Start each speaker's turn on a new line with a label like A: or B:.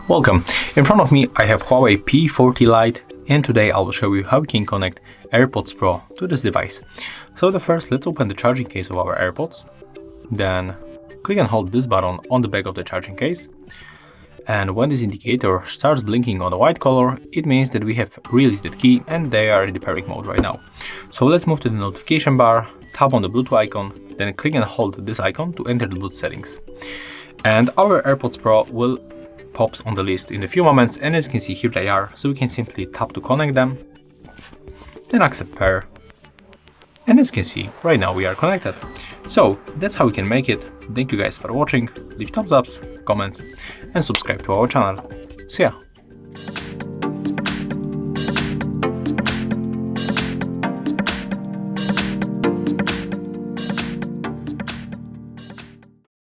A: Welcome. In front of me I have Huawei P40 Lite, and today I will show you how you can connect AirPods Pro to this device. So first, let's open the charging case of our AirPods. Then click and hold this button on the back of the charging case. And when this indicator starts blinking on the white color, it means that we have released that key and they are in the pairing mode right now. So let's move to the notification bar, tap on the Bluetooth icon, then click and hold this icon to enter the Bluetooth settings. And our AirPods Pro will pops on the list in a few moments, and as you can see, here they are. So we can simply tap to connect them, then accept pair, and as you can see, right now we are connected. So that's how we can make it. Thank you guys for watching. Leave thumbs ups, comments, and subscribe to our channel. See ya!